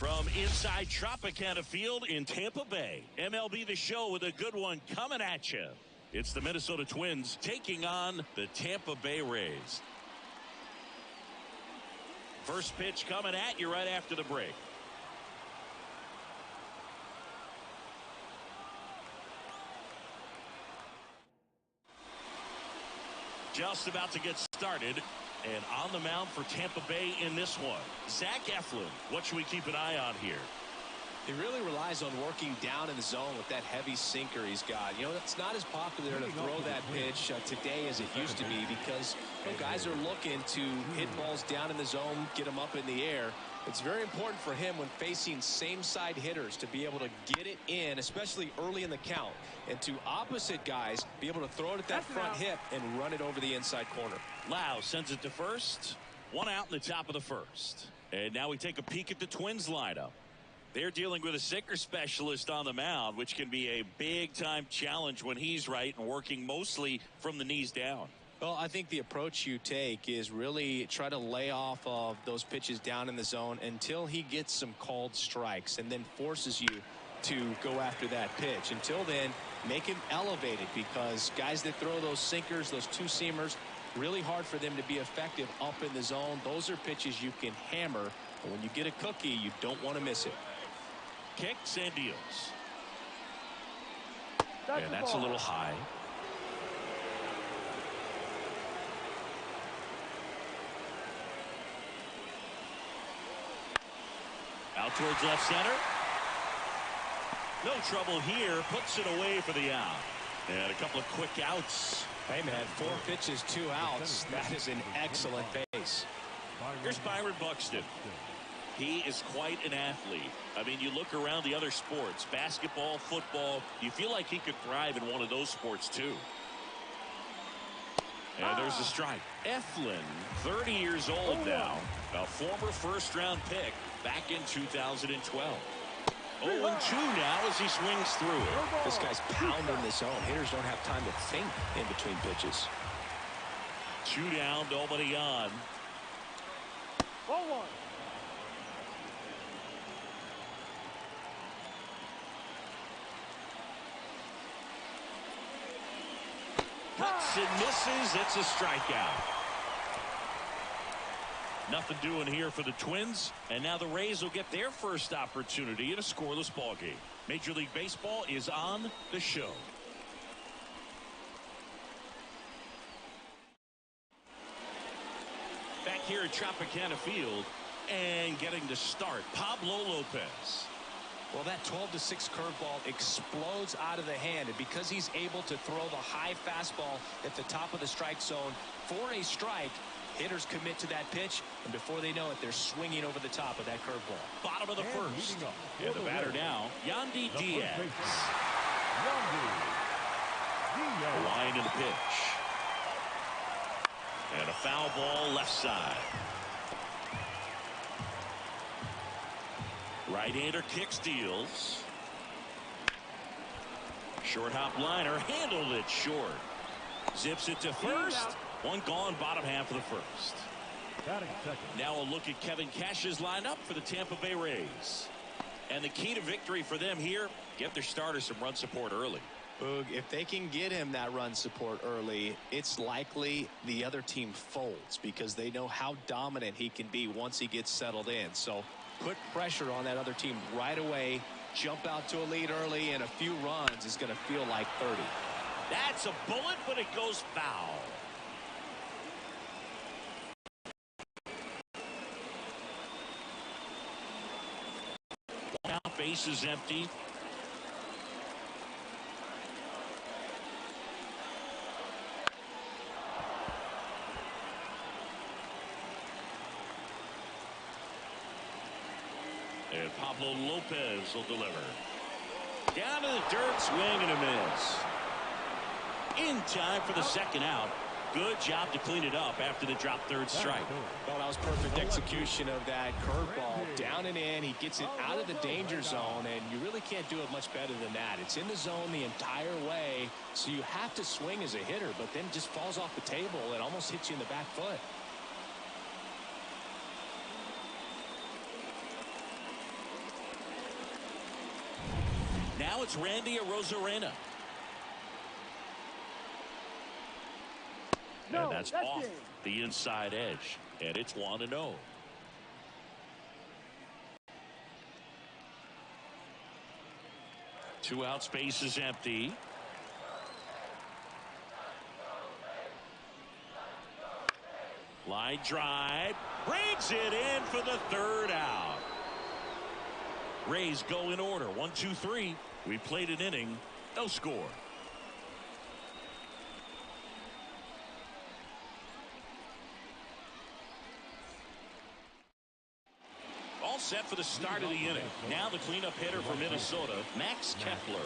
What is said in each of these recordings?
From inside Tropicana Field in Tampa Bay, MLB The Show with a good one coming at you. It's the Minnesota Twins taking on the Tampa Bay Rays. First pitch coming at you right after the break. Just about to get started. And on the mound for Tampa Bay in this one, Zach Eflin. What should we keep an eye on here? He really relies on working down in the zone with that heavy sinker he's got. You know, it's not as popular to throw that pitch today as it used to be because guys are looking to hit balls down in the zone, get them up in the air. It's very important for him when facing same-side hitters to be able to get it in, especially early in the count, and to opposite guys be able to throw it at that front hip and run it over the inside corner. Lau sends it to first. One out in the top of the first. And now we take a peek at the Twins lineup. They're dealing with a sinker specialist on the mound, which can be a big-time challenge when he's right and working mostly from the knees down. Well, I think the approach you take is really try to lay off of those pitches down in the zone until he gets some called strikes and then forces you to go after that pitch. Until then, make him elevated because guys that throw those sinkers, those two-seamers, really hard for them to be effective up in the zone. Those are pitches you can hammer. And when you get a cookie, you don't want to miss it. Kicks and deals. And that's a little high. Out towards left center. No trouble here. Puts it away for the out. And a couple of quick outs. Hey, man, 4 pitches, 2 outs. That is an excellent base. Here's Byron Buxton. He is quite an athlete. I mean, you look around the other sports, basketball, football, you feel like he could thrive in one of those sports, too. And there's a strike. Eflin, 30 years old now, a former first-round pick back in 2012. 0-2 now as he swings through it. This guy's pounding the zone. Hitters don't have time to think in between pitches. 2 down, nobody on. 0-1. Cuts and misses. It's a strikeout. Nothing doing here for the Twins. And now the Rays will get their first opportunity in a scoreless ball game. Major League Baseball is on the show. Back here at Tropicana Field and getting to start, Pablo Lopez. Well, that 12-6 curveball explodes out of the hand, and because he's able to throw the high fastball at the top of the strike zone for a strike, hitters commit to that pitch, and before they know it, they're swinging over the top of that curveball. Bottom of the first. And the batter now, Yandy Diaz. The line in the pitch. And a foul ball left side. Right-hander kicks, deals. Short hop liner, handled it short. Zips it to first. One gone, bottom half of the first. Now a look at Kevin Cash's lineup for the Tampa Bay Rays. And the key to victory for them here, get their starter some run support early. Boog, if they can get him that run support early, it's likely the other team folds because they know how dominant he can be once he gets settled in. So put pressure on that other team right away. Jump out to a lead early, and a few runs is going to feel like 30. That's a bullet, but it goes foul. One out, base is empty. And Pablo Lopez will deliver. Down to the dirt, swing and a miss. In time for the second out. Good job to clean it up after the drop third strike. Well, that was perfect execution of that curveball. Down and in, he gets it out of the danger zone, and you really can't do it much better than that. It's in the zone the entire way, so you have to swing as a hitter, but then it just falls off the table and almost hits you in the back foot. Now it's Randy Arozarena. And that's off the inside edge. And it's 1-0. Two out, space is empty. Line drive. Brings it in for the third out. Rays go in order. 1, 2, 3. We played an inning. No score. All set for the start of the inning. Now the cleanup hitter for Minnesota, Max Kepler.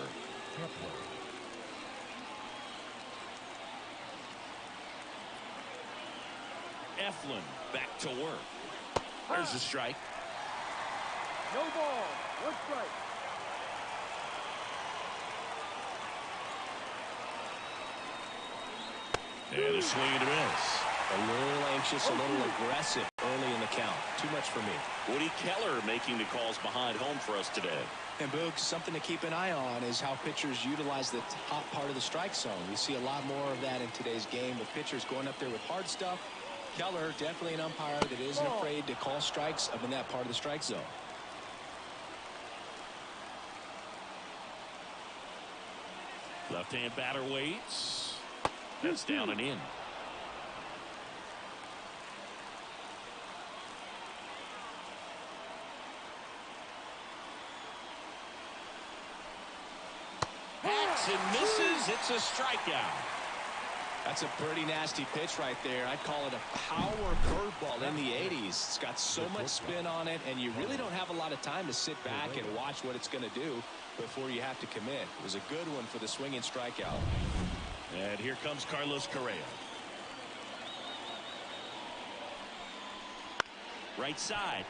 Eflin back to work. There's a strike. No ball. 1 strike. And a swing and a miss. A little anxious, a little aggressive early in the count. Too much for me. Woody Keller making the calls behind home for us today. And Boog, something to keep an eye on is how pitchers utilize the top part of the strike zone. We see a lot more of that in today's game with pitchers going up there with hard stuff. Keller, definitely an umpire that isn't afraid to call strikes up in that part of the strike zone. Left-hand batter waits. That's down and in. Hacks and misses. It's a strikeout. That's a pretty nasty pitch right there. I'd call it a power curveball in the 80s. It's got so much spin on it, and you really don't have a lot of time to sit back and watch what it's going to do before you have to commit. It was a good one for the swinging strikeout. And here comes Carlos Correa. Right side.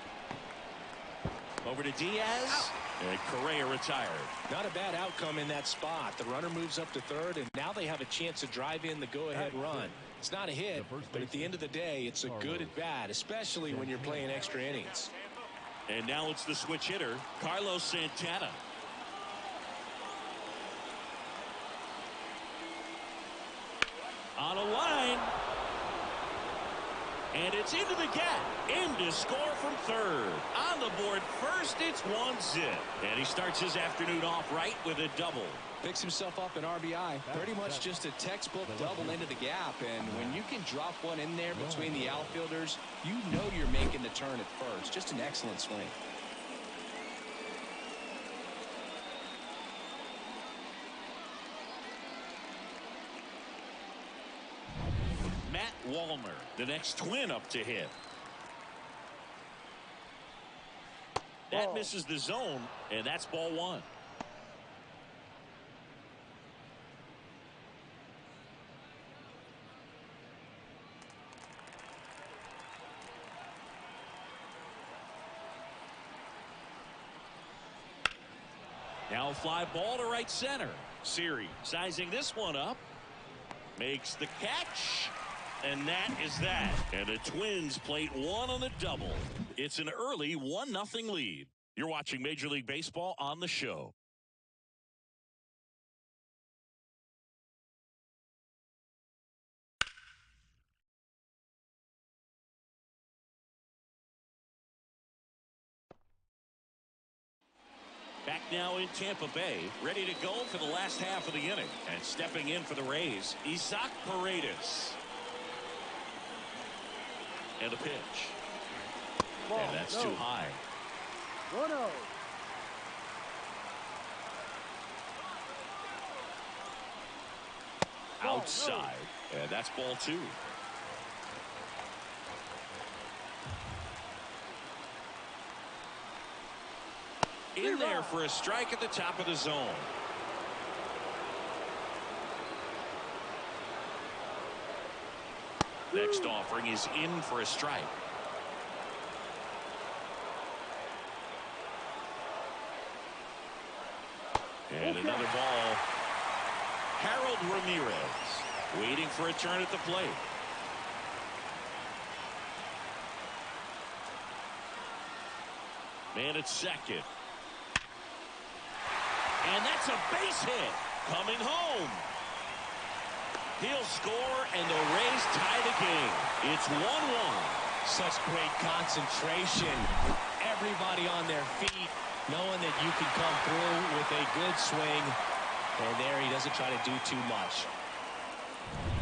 Over to Diaz. And Correa retired. Not a bad outcome in that spot. The runner moves up to third, and now they have a chance to drive in the go-ahead run. It's not a hit, but at the end of the day, it's a good at-bat, especially when you're playing extra innings. And now it's the switch hitter, Carlos Santana. On a line. And it's into the gap. In to score from third. On the board first, it's 1-0. And he starts his afternoon off right with a double. Picks himself up an RBI. Pretty much just a textbook double into the gap. And when you can drop one in there between the outfielders, you know you're making the turn at first. Just an excellent swing. Walner, the next twin up to hit. That misses the zone, and that's ball one. Now a fly ball to right center. Siri sizing this one up. Makes the catch. And that is that. And the Twins plate one on the double. It's an early 1-0 lead. You're watching Major League Baseball on the show. Back now in Tampa Bay, ready to go for the last half of the inning. And stepping in for the Rays, Isaac Paredes. And a pitch. And that's too high. 1-0. Outside. And that's ball two. In there for a strike at the top of the zone. Next offering is in for a strike. And another ball. Harold Ramirez waiting for a turn at the plate. Man at second. And that's a base hit. Coming home. He'll score, and the Rays tie the game. It's 1-1. Such great concentration. Everybody on their feet, knowing that you can come through with a good swing. And there he doesn't try to do too much.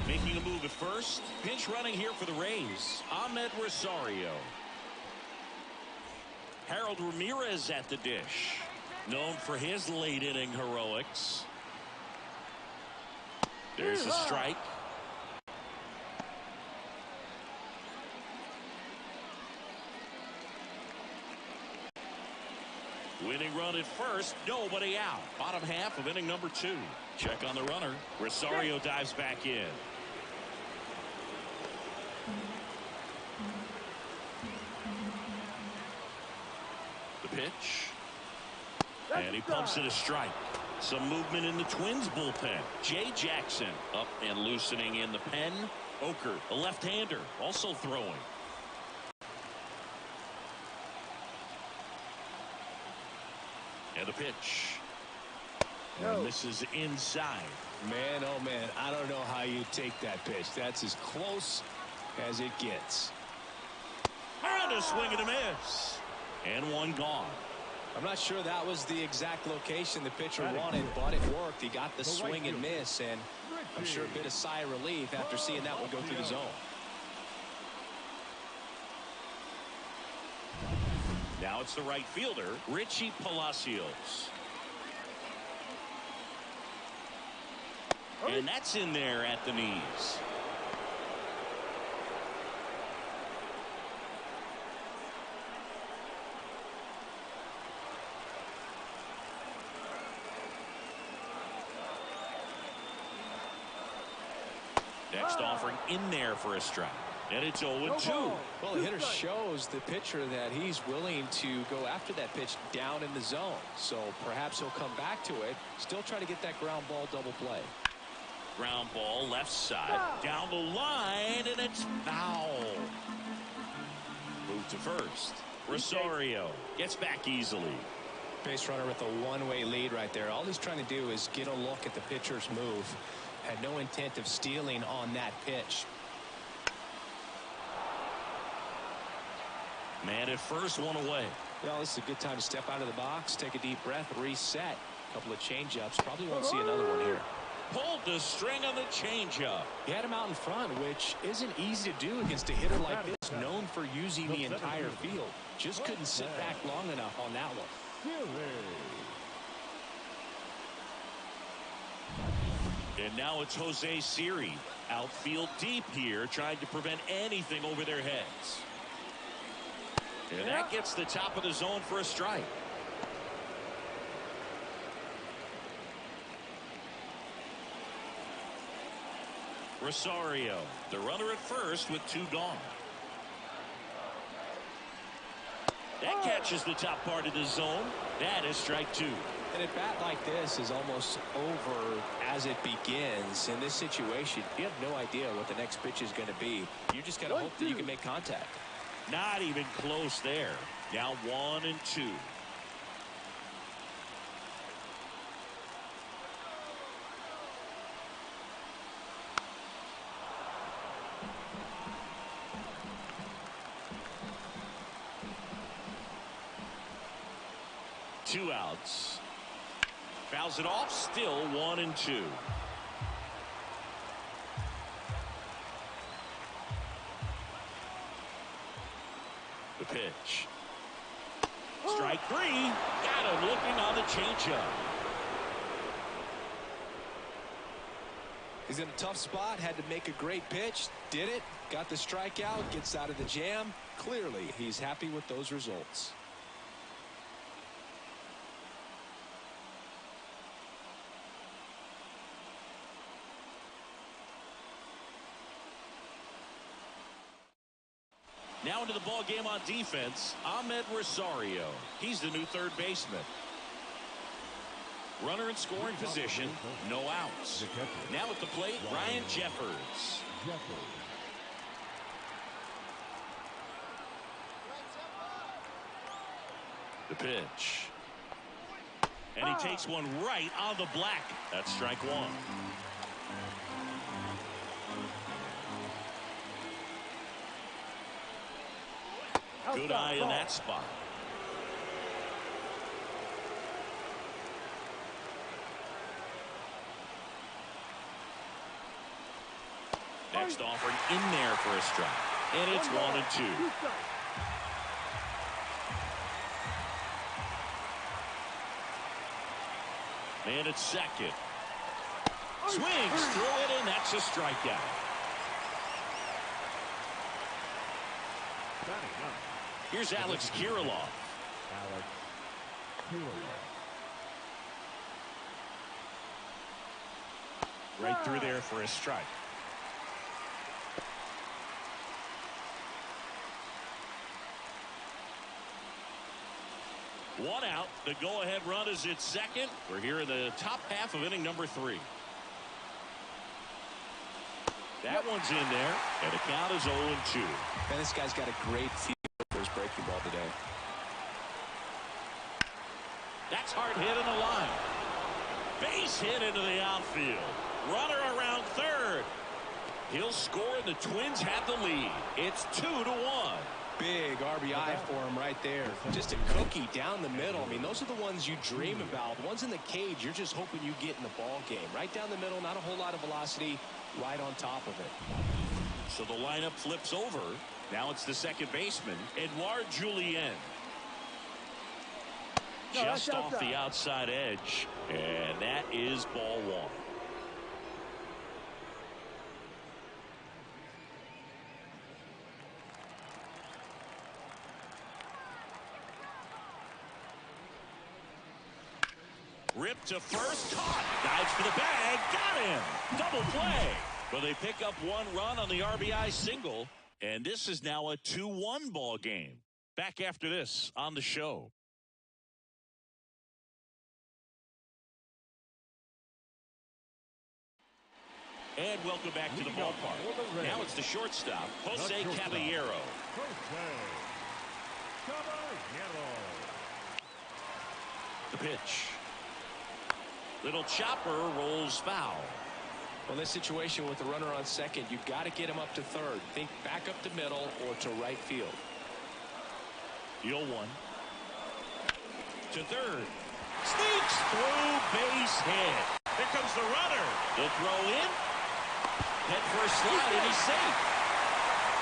Making a move at first. Pinch running here for the Rays. Ahmed Rosario. Harold Ramirez at the dish. Known for his late inning heroics. There's a strike. Winning run at first, nobody out. Bottom half of inning number 2. Check on the runner. Rosario dives back in. The pitch. And he pumps it a strike. Some movement in the Twins bullpen. Jay Jackson up and loosening in the pen. Oker, a left-hander, also throwing. And a pitch. And misses inside. Man, oh man, I don't know how you take that pitch. That's as close as it gets. And a swing and a miss. And one gone. I'm not sure that was the exact location the pitcher wanted, but it worked. He got the swing and miss, and I'm sure a bit of sigh of relief after seeing that one go through the zone. Now it's the right fielder, Richie Palacios. And that's in there at the knees. Next offering in there for a strike. And it's 0-2. Well, the hitter shows the pitcher that he's willing to go after that pitch down in the zone. So perhaps he'll come back to it. Still try to get that ground ball double play. Ground ball left side. Down the line, and it's foul. Move to first. Rosario gets back easily. Base runner with a one-way lead right there. All he's trying to do is get a look at the pitcher's move. Had no intent of stealing on that pitch. Man at first, one away. Well, this is a good time to step out of the box, take a deep breath, reset. A couple of change-ups. Probably won't see another one here. Pulled the string on the changeup. He had him out in front, which isn't easy to do against a hitter like this, known for using the entire field. Just couldn't sit back long enough on that one. And now it's Jose Siri. Outfield deep here, trying to prevent anything over their heads. And that gets the top of the zone for a strike. Rosario, the runner at first with 2 gone. That catches the top part of the zone. That is strike 2. And a bat like this is almost over as it begins. In this situation, you have no idea what the next pitch is going to be. You just got to hope that you can make contact. Not even close there. Now 1-2. Two outs. Fouls it off. Still 1-2. The pitch. Strike 3. Got him looking on the changeup. He's in a tough spot. Had to make a great pitch. Did it. Got the strikeout. Gets out of the jam. Clearly, he's happy with those results. Now into the ball game on defense, Ahmed Rosario. He's the new third baseman. Runner in scoring position, no outs. Now at the plate, Ryan Jeffers. The pitch. And he takes one right on the black. That's strike one. Good eye in that spot. Next offering in there for a strike. And it's 1-2. And it's second. Swings through it, and that's a strikeout. Here's Alex Kirilloff. Right through there for a strike. One out. The go-ahead run is at second. We're here in the top half of inning number 3. That one's in there, and the count is 0-2. And this guy's got a great feel for his breaking ball today. That's hard hit in the line. Base hit into the outfield. Runner around third. He'll score, and the Twins have the lead. It's 2-1. Big RBI for him right there. Just a cookie down the middle. I mean, those are the ones you dream about. The ones in the cage, you're just hoping you get in the ball game. Right down the middle, not a whole lot of velocity, right on top of it. So the lineup flips over. Now it's the second baseman, Edouard Julien. Just off the outside edge. And that is ball one. Ripped to first, caught, dives for the bag, got him, double play. Well, they pick up one run on the RBI single, and this is now a 2-1 ball game. Back after this on the show. And welcome back to the ballpark. Now it's the shortstop, Jose Caballero. The pitch. Little chopper rolls foul. Well, in this situation with the runner on second, you've got to get him up to third. Think back up the middle or to right field. The 0-1. To third. Sneaks through, base hit. Here comes the runner. The throw in. Head first slide, and he's safe.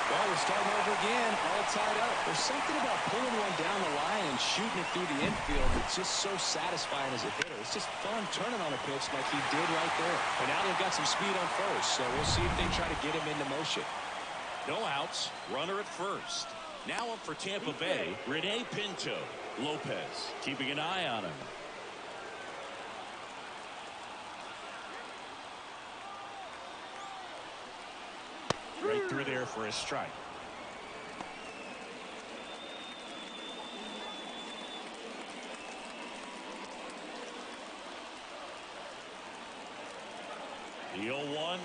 Well, we're starting over again, all tied up. There's something about pulling one down the line and shooting it through the infield that's just so satisfying as a hitter. It's just fun turning on a pitch like he did right there. And now they've got some speed on first, so we'll see if they try to get him into motion. No outs, runner at first. Now up for Tampa Bay, Rene Pinto. Lopez keeping an eye on him. Right through there for a strike. The 0-1.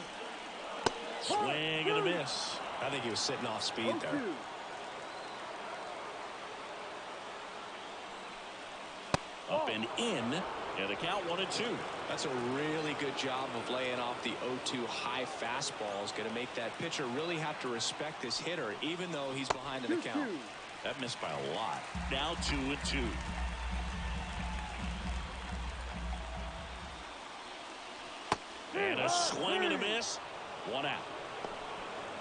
Swing and a miss. I think he was sitting off speed there. Up and in. And the count 1-2. That's a really good job of laying off the 0-2 high fastball. Is going to make that pitcher really have to respect this hitter, even though he's behind in the count. That missed by a lot. Now 2-2. And a swing and a miss. One out.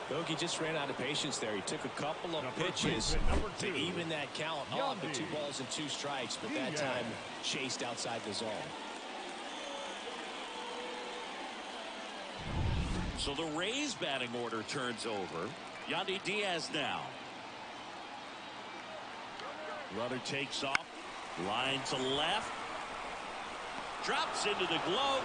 Bogey just ran out of patience there. He took a couple of pitches to even that count off the 2 balls and 2 strikes, but that time chased outside the zone. So the Rays batting order turns over. Yandy Diaz now. Runner takes off. Line to left. Drops into the glove.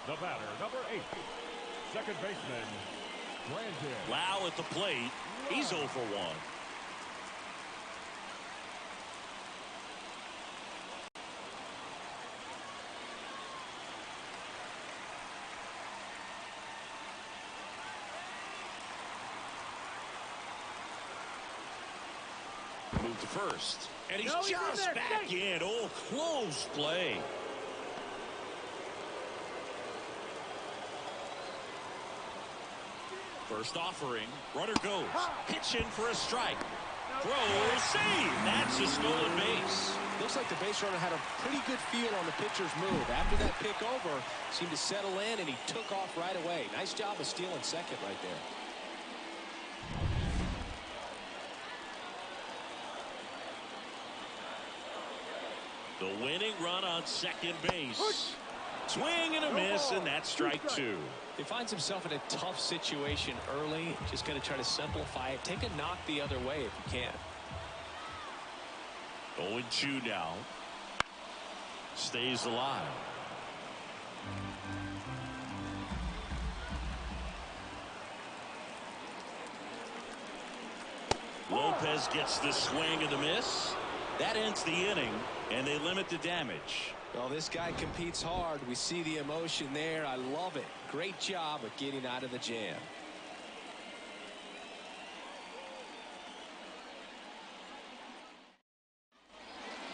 The batter, number 8, second baseman, Brandon. Lau at the plate. He's 0 for 1. to first. And he's No, he's in just there. back Stay. in. Oh, close play. First offering. Runner goes. Pitch in for a strike. Throw, save. That's a stolen base. Looks like the base runner had a pretty good feel on the pitcher's move. After that pick over, seemed to settle in, and he took off right away. Nice job of stealing second right there. The winning run on second base. Swing and a miss, and that's strike two. He finds himself in a tough situation early. Just going to try to simplify it. Take a knock the other way if you can. 0-2 now. Stays alive. Lopez gets the swing and the miss. That ends the inning, and they limit the damage. Well, this guy competes hard. We see the emotion there. I love it. Great job of getting out of the jam.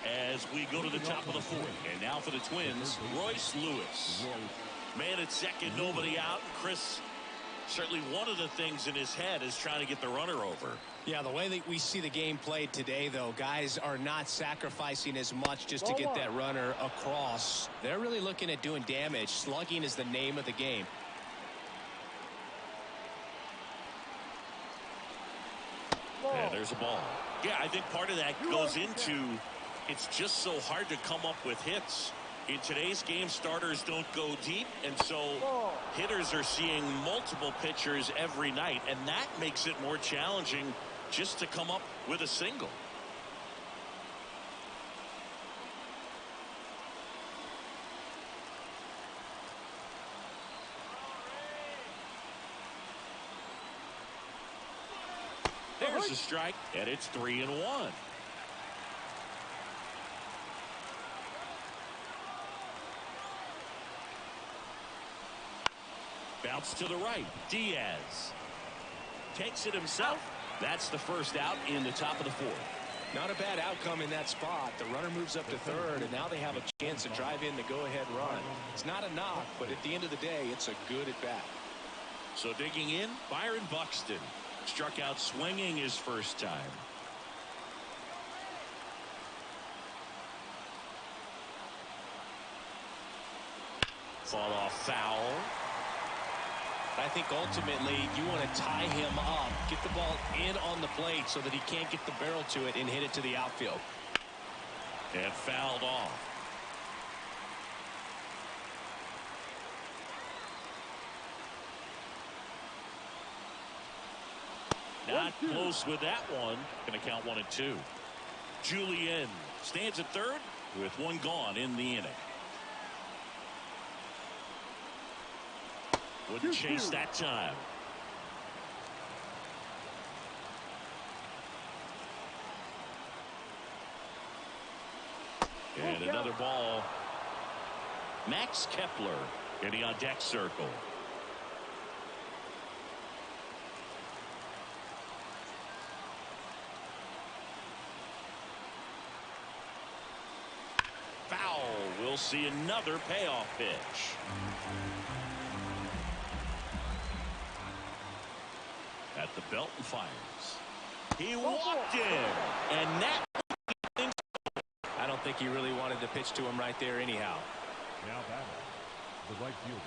As we go to the top of the fourth, and now for the Twins, Royce Lewis. Man at second, nobody out. Chris, certainly one of the things in his head is trying to get the runner over. Yeah, the way that we see the game played today, though, guys are not sacrificing as much just to get that runner across. They're really looking at doing damage. Slugging is the name of the game. And there's a ball. Yeah, I think part of that goes into it's just so hard to come up with hits. In today's game, starters don't go deep, and so hitters are seeing multiple pitchers every night, and that makes it more challenging just to come up with a single. There's a strike, and it's 3-1. Bounce to the right. Diaz takes it himself. That's the first out in the top of the fourth. Not a bad outcome in that spot. The runner moves up to third, and now they have a chance to drive in the go-ahead run. It's not a knock, but at the end of the day, it's a good at-bat. So digging in, Byron Buxton struck out swinging his first time. Fall off foul. I think ultimately you want to tie him up, get the ball in on the plate so that he can't get the barrel to it and hit it to the outfield. And fouled off. Not close with that one. Going to count 1-2. Julian stands at third with one gone in the inning. Wouldn't chase that time. And another ball. Max Kepler getting on deck circle. Foul. We'll see another payoff pitch. At the belt and fires. He walked in, and that. I don't think he really wanted to pitch to him right there anyhow. Now batting, the right fielder,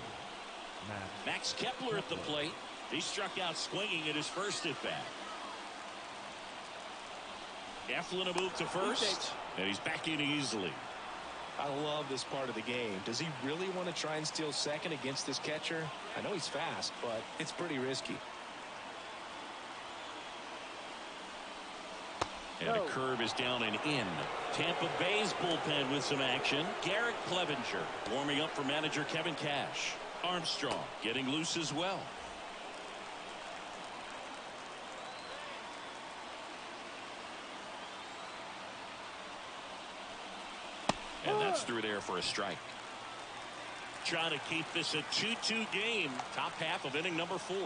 Max Kepler at the plate. He struck out swinging at his first at bat. Eflin a move to first, and he's back in easily. I love this part of the game. Does he really want to try and steal second against this catcher? I know he's fast, but it's pretty risky. And a curve is down and in. Tampa Bay's bullpen with some action. Garrett Clevenger warming up for manager Kevin Cash. Armstrong getting loose as well. And that's through there for a strike. Trying to keep this a 2-2 game. Top half of inning number 4.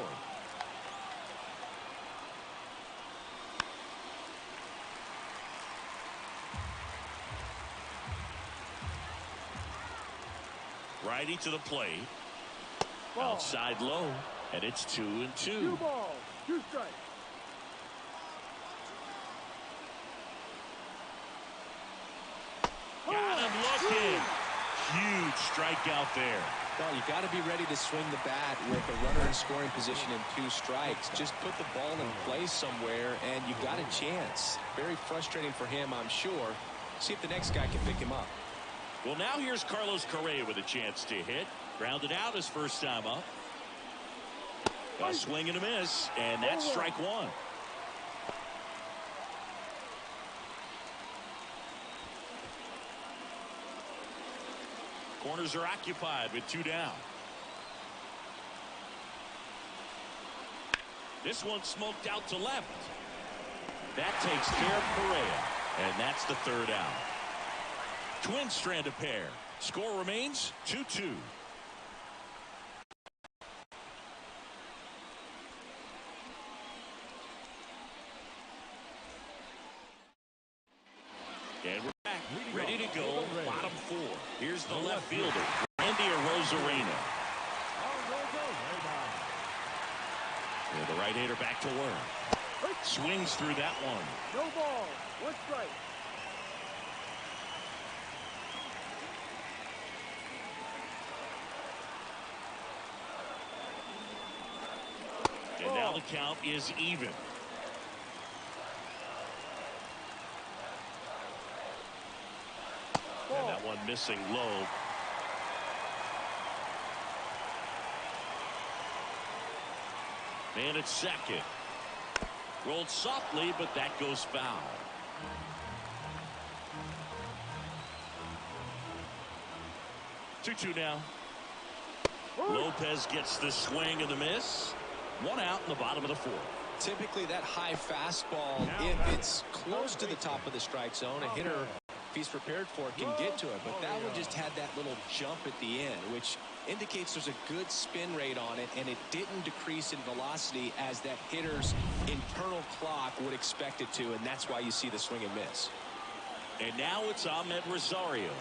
Righty to the plate. Ball. Outside low, and it's 2-2. 2 balls, 2 strikes. Got him looking. Huge strikeout there. Well, you got to be ready to swing the bat with a runner in scoring position and 2 strikes. Just put the ball in place somewhere, and you got a chance. Very frustrating for him, I'm sure. See if the next guy can pick him up. Well, now here's Carlos Correa with a chance to hit. Grounded out his first time up. A swing and a miss, and that's strike 1. Corners are occupied with 2 down. This one smoked out to left. That takes care of Correa, and that's the 3rd out. Twins strand a pair. Score remains 2-2. And we're back, ready to go, bottom 4. Here's the left fielder, Randy Arozarena. And the right-hander back to work. Swings through that one. No ball, 1 strike. And now the count is even. And that one missing low. Man at second. Rolled softly, but that goes foul. Two now. Lopez gets the swing and the miss. 1 out in the bottom of the 4th. Typically that high fastball, if it's close to the top of the strike zone, a hitter, if he's prepared for it, can get to it. But that one just had that little jump at the end, which indicates there's a good spin rate on it, and it didn't decrease in velocity as that hitter's internal clock would expect it to, and that's why you see the swing and miss. And now it's Ahmed Rosario.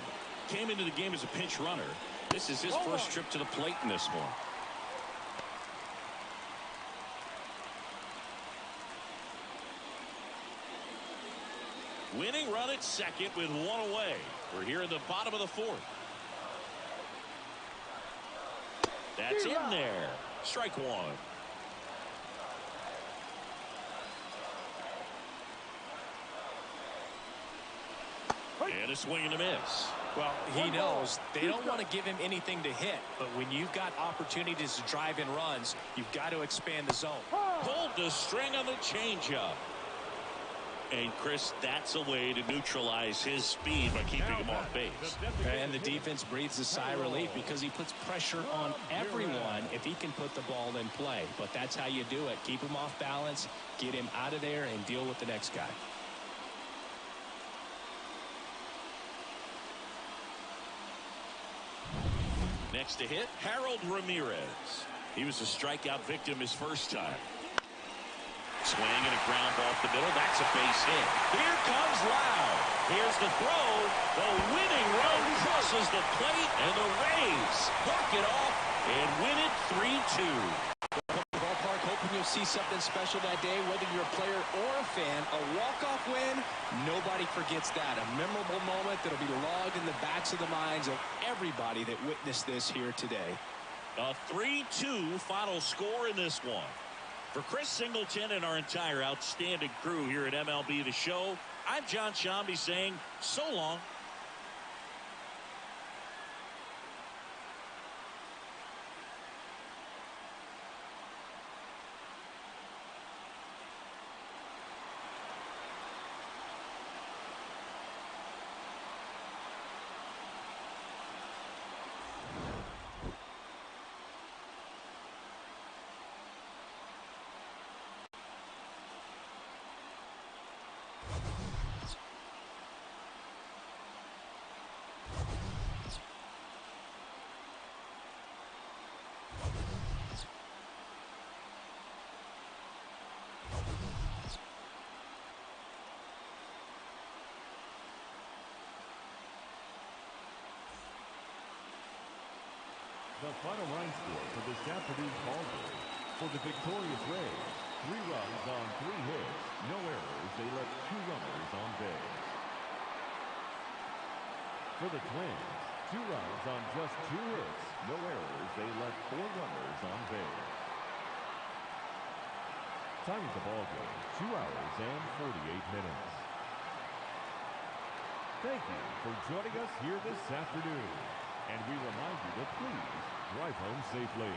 Came into the game as a pinch runner. This is his first trip to the plate in this one. Winning run at second with 1 away. We're here in the bottom of the 4th. That's in there. Strike 1. And a swing and a miss. Well, he knows they don't want to give him anything to hit, but when you've got opportunities to drive in runs, you've got to expand the zone. Pulled the string on the changeup. And, Chris, that's a way to neutralize his speed by keeping him off base. And the defense breathes a sigh of relief because he puts pressure on everyone if he can put the ball in play. But that's how you do it. Keep him off balance, get him out of there, and deal with the next guy. Next to hit, Harold Ramirez. He was a strikeout victim his first time. Swing and a ground ball off the middle. That's a base hit. Here comes Loud. Here's the throw. The winning run crosses the plate, and the Rays walk it off and win it 3-2. Ballpark, hoping you'll see something special that day, whether you're a player or a fan. A walk-off win, nobody forgets that. A memorable moment that'll be logged in the backs of the minds of everybody that witnessed this here today. A 3-2 final score in this one. For Chris Singleton and our entire outstanding crew here at MLB The Show, I'm John Shambi saying so long. The final line score for this afternoon's ball game. For the victorious Rays, 3 runs on 3 hits, no errors. They left 2 runners on base. For the Twins, 2 runs on just 2 hits, no errors. They left 4 runners on base. Time of the ball game, 2 hours and 48 minutes. Thank you for joining us here this afternoon. And we remind you to please drive home safely.